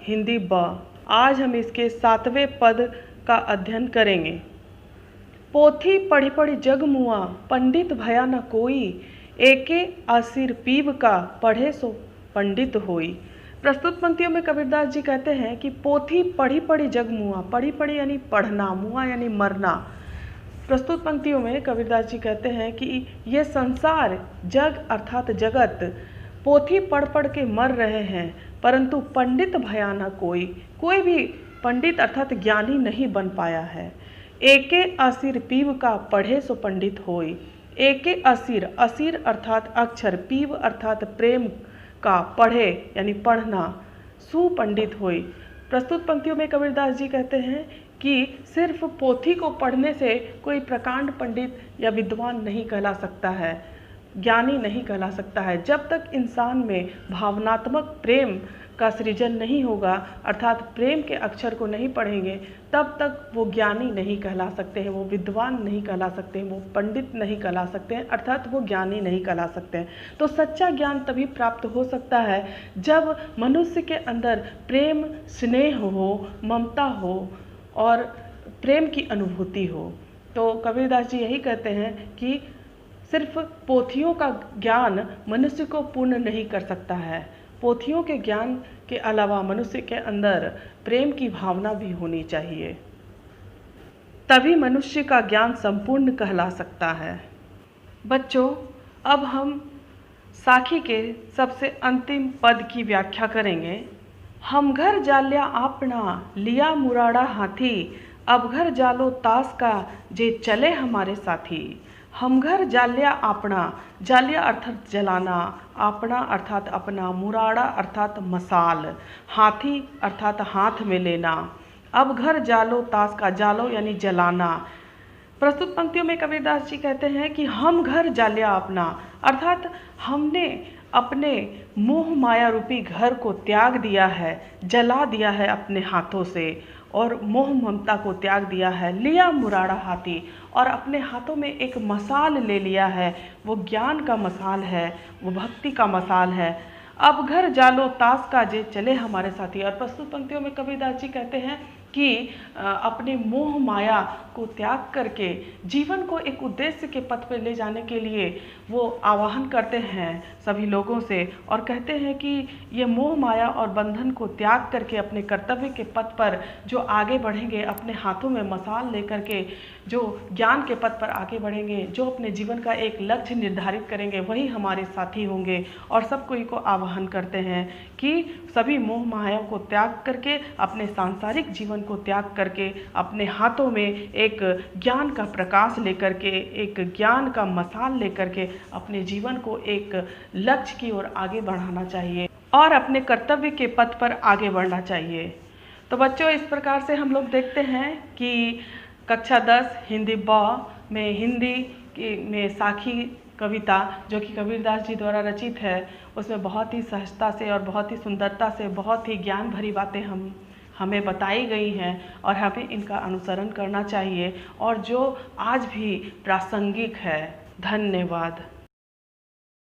हिंदी ब। आज हम इसके 7वें पद का अध्ययन करेंगे। पोथी पढ़ी पढ़ी जग मुआ, पंडित भया न कोई, एके असिर पीव का, पढ़े सो पंडित होई। प्रस्तुत पंक्तियों में कबीरदास जी कहते हैं कि पोथी पढ़ी पढ़ी जग मुआ, पढ़ी पढ़ी यानी पढ़ना, मुआ यानी मरना। प्रस्तुत पंक्तियों में कबीरदास जी कहते हैं कि ये संसार, जग अर्थात जगत, पोथी पढ़ पढ़ के मर रहे हैं, परंतु पंडित भया न कोई, कोई भी पंडित अर्थात ज्ञानी नहीं बन पाया है। एके असिर पीव का, पढ़े सो पंडित होई। एके असिर, असिर अर्थात अक्षर, पीव अर्थात प्रेम का, पढ़े यानी पढ़ना, सुपंडित होई। प्रस्तुत पंक्तियों में कबीरदास जी कहते हैं कि सिर्फ पोथी को पढ़ने से कोई प्रकांड पंडित या विद्वान नहीं कहला सकता है, ज्ञानी नहीं कहला सकता है। जब तक इंसान में भावनात्मक प्रेम का सृजन नहीं होगा, अर्थात प्रेम के अक्षर को नहीं पढ़ेंगे, तब तक वो ज्ञानी नहीं कहला सकते हैं, वो विद्वान नहीं कहला सकते हैं, वो पंडित नहीं कहला सकते हैं, अर्थात वो ज्ञानी नहीं कहला सकते हैं। तो सच्चा ज्ञान तभी प्राप्त हो सकता है जब मनुष्य के अंदर प्रेम, स्नेह हो, ममता हो और प्रेम की अनुभूति हो। तो कबीरदास जी यही कहते हैं कि सिर्फ पोथियों का ज्ञान मनुष्य को पूर्ण नहीं कर सकता है, पोथियों के ज्ञान के अलावा मनुष्य के अंदर प्रेम की भावना भी होनी चाहिए, तभी मनुष्य का ज्ञान संपूर्ण कहला सकता है। बच्चों, अब हम साखी के सबसे अंतिम पद की व्याख्या करेंगे। हम घर जाल्या आपना, लिया मुराड़ा हाथी, अब घर जालो तास का, जे चले हमारे साथी। हम घर जाल्या आपना, जाल्या अर्थात जलाना, आपना अर्थात अपना, मुराड़ा अर्थात मसाल, हाथी अर्थात हाथ में लेना। अब घर जालो तास का, जालो यानी जलाना। प्रस्तुत पंक्तियों में कबीरदास जी कहते हैं कि हम घर जाल्या अपना, अर्थात हमने अपने मोह माया रूपी घर को त्याग दिया है, जला दिया है अपने हाथों से, और मोह ममता को त्याग दिया है। लिया मुराड़ा हाथी, और अपने हाथों में एक मसाल ले लिया है, वो ज्ञान का मसाल है, वो भक्ति का मसाल है। अब घर जालो तास का, जे चले हमारे साथी। और प्रस्तुत पंक्तियों में कबीरदास जी कहते हैं कि अपने मोह माया को त्याग करके जीवन को एक उद्देश्य के पथ पर ले जाने के लिए वो आह्वान करते हैं सभी लोगों से, और कहते हैं कि ये मोह माया और बंधन को त्याग करके अपने कर्तव्य के पथ पर जो आगे बढ़ेंगे, अपने हाथों में मसाल लेकर के जो ज्ञान के पथ पर आगे बढ़ेंगे, जो अपने जीवन का एक लक्ष्य निर्धारित करेंगे, वही हमारे साथी होंगे। और सब कोई को आह्वान करते हैं कि सभी मोह माया को त्याग करके, अपने सांसारिक जीवन को त्याग करके, अपने हाथों में एक ज्ञान का प्रकाश लेकर के, एक ज्ञान का मसाल लेकर के अपने जीवन को एक लक्ष्य की ओर आगे बढ़ाना चाहिए और अपने कर्तव्य के पथ पर आगे बढ़ना चाहिए। तो बच्चों, इस प्रकार से हम लोग देखते हैं कि कक्षा 10 हिंदी ब में हिंदी में साखी कविता जो कि कबीरदास जी द्वारा रचित है, उसमें बहुत ही सहजता से और बहुत ही सुंदरता से बहुत ही ज्ञान भरी बातें हमें बताई गई हैं, और हमें इनका अनुसरण करना चाहिए, और जो आज भी प्रासंगिक है। धन्यवाद।